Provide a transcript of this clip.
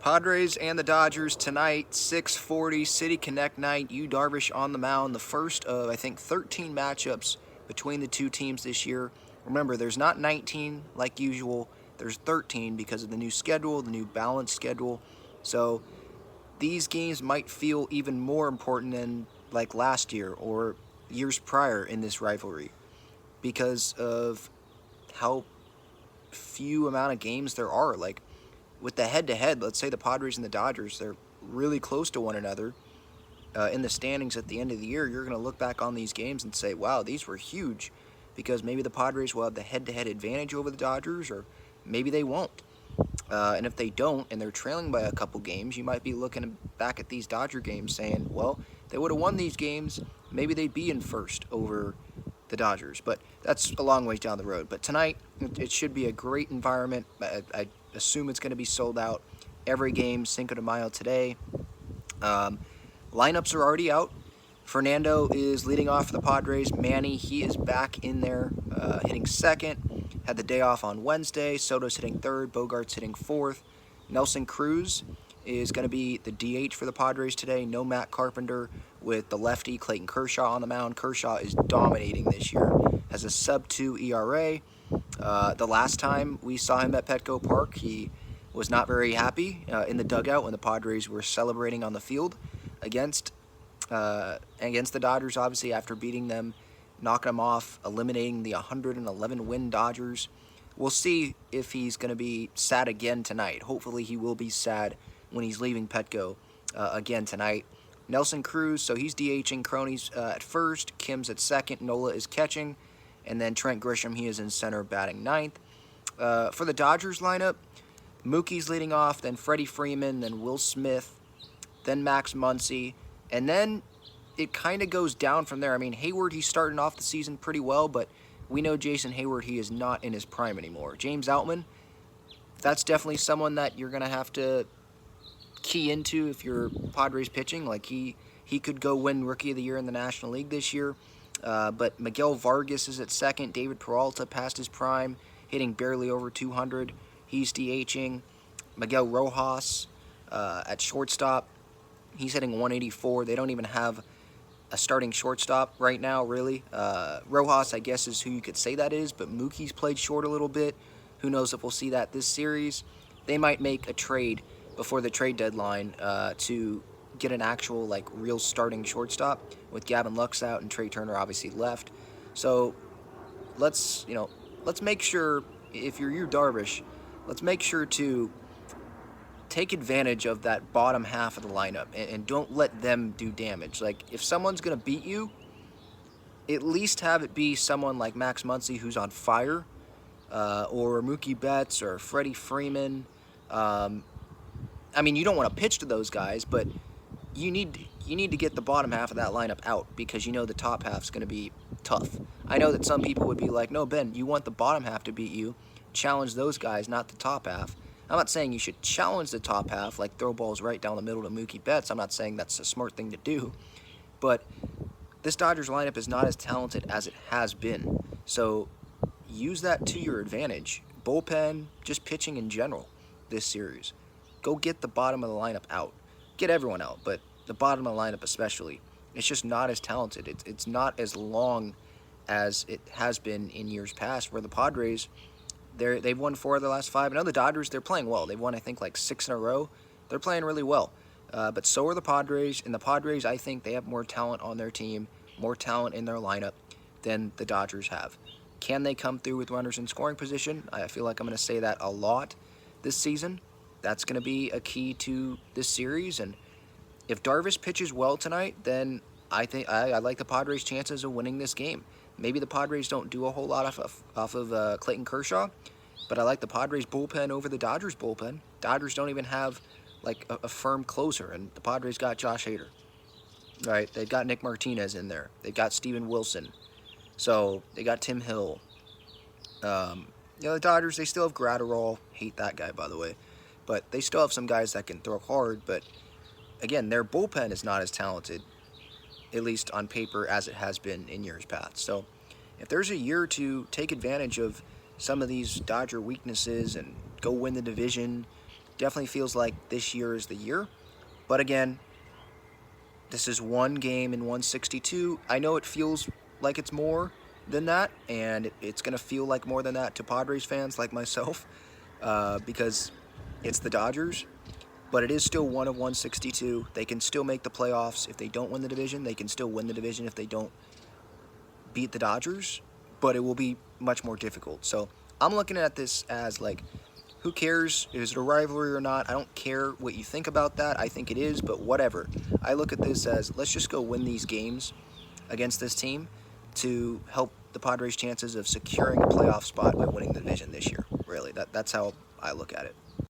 Padres and the Dodgers tonight, 6:40 City Connect night. Darvish on the mound. The first of, I think, 13 matchups between the two teams this year. Remember, there's not 19 like usual. There's 13 because of the new schedule, the new balanced schedule. So these games might feel even more important than like last year or years prior in this rivalry because of how few amount of games there are. Like, with the head-to-head, let's say the Padres and the Dodgers, they're really close to one another in the standings at the end of the year. You're going to look back on these games and say, wow, these were huge, because maybe the Padres will have the head-to-head advantage over the Dodgers, or maybe they won't. And if they don't, and they're trailing by a couple games, you might be looking back at these Dodger games saying, well, they would have won these games, maybe they'd be in first over the Dodgers. But that's a long ways down the road. But tonight, it should be a great environment. I assume it's going to be sold out every game, Cinco de Mayo today. Lineups are already out. Fernando is leading off for the Padres. Manny, he is back in there, hitting second. Had the day off on Wednesday. Soto's hitting third. Bogart's hitting fourth. Nelson Cruz is going to be the DH for the Padres today. No Matt Carpenter, with the lefty Clayton Kershaw on the mound. Kershaw is dominating this year. Has a sub-2 ERA. The last time we saw him at Petco Park, he was not very happy in the dugout when the Padres were celebrating on the field against the Dodgers, obviously, after beating them, knocking them off, eliminating the 111-win Dodgers. We'll see if he's going to be sad again tonight. Hopefully he will be sad when he's leaving Petco again tonight. Nelson Cruz, so he's DHing. Crony's at first, Kim's at second, Nola is catching, and then Trent Grisham, he is in center, batting ninth. For the Dodgers lineup, Mookie's leading off, then Freddie Freeman, then Will Smith, then Max Muncy, and then it kind of goes down from there. I mean, Hayward, he's starting off the season pretty well, but we know Jason Hayward, he is not in his prime anymore. James Outman, that's definitely someone that you're going to have to key into if you're Padres pitching. Like, he could go win Rookie of the Year in the National League this year. But Miguel Vargas is at second. David Peralta past his prime, hitting barely over 200. He's DHing. Miguel Rojas at shortstop, he's hitting 184. They don't even have a starting shortstop right now, really. Rojas, I guess, is who you could say that is, but Mookie's played short a little bit. Who knows if we'll see that this series. They might make a trade before the trade deadline to get an actual, like, real starting shortstop, with Gavin Lux out and Trey Turner obviously left. So let's make sure, if you're Darvish, let's make sure to take advantage of that bottom half of the lineup and don't let them do damage. Like, if someone's going to beat you, at least have it be someone like Max Muncy, who's on fire, or Mookie Betts or Freddie Freeman. I mean, you don't want to pitch to those guys, but you need to get the bottom half of that lineup out, because you know the top half's going to be tough. I know that some people would be like, no, Ben, you want the bottom half to beat you. Challenge those guys, not the top half. I'm not saying you should challenge the top half, like throw balls right down the middle to Mookie Betts. I'm not saying that's a smart thing to do. But this Dodgers lineup is not as talented as it has been. So use that to your advantage. Bullpen, just pitching in general this series. Go get the bottom of the lineup out. Get everyone out, but the bottom of the lineup especially. It's just not as talented. It's not as long as it has been in years past, where the Padres, they've won 4 of the last 5. I know the Dodgers, they're playing well. They've won, I think, like 6 in a row. They're playing really well. But so are the Padres. And the Padres, I think they have more talent on their team, more talent in their lineup than the Dodgers have. Can they come through with runners in scoring position? I feel like I'm going to say that a lot this season. That's going to be a key to this series. And if Darvish pitches well tonight, then I think I like the Padres' chances of winning this game. Maybe the Padres don't do a whole lot off of Clayton Kershaw, but I like the Padres' bullpen over the Dodgers' bullpen. Dodgers don't even have like a firm closer, and the Padres got Josh Hader. Right? They've got Nick Martinez in there. They've got Steven Wilson. So they got Tim Hill. The Dodgers, they still have Gratterall. Hate that guy, by the way. But they still have some guys that can throw hard. But again, their bullpen is not as talented, at least on paper, as it has been in years past. So if there's a year to take advantage of some of these Dodger weaknesses and go win the division, Definitely feels like this year is the year. But again, this is one game in 162. I know it feels like it's more than that, and it's going to feel like more than that to Padres fans like myself because it's the Dodgers. But it is still one of 162. They can still make the playoffs. If they don't win the division, they can still win the division if they don't beat the Dodgers. But it will be much more difficult. So I'm looking at this as like, who cares? Is it a rivalry or not? I don't care what you think about that. I think it is, but whatever. I look at this as, let's just go win these games against this team to help the Padres' chances of securing a playoff spot by winning the division this year. Really, that's how I look at it.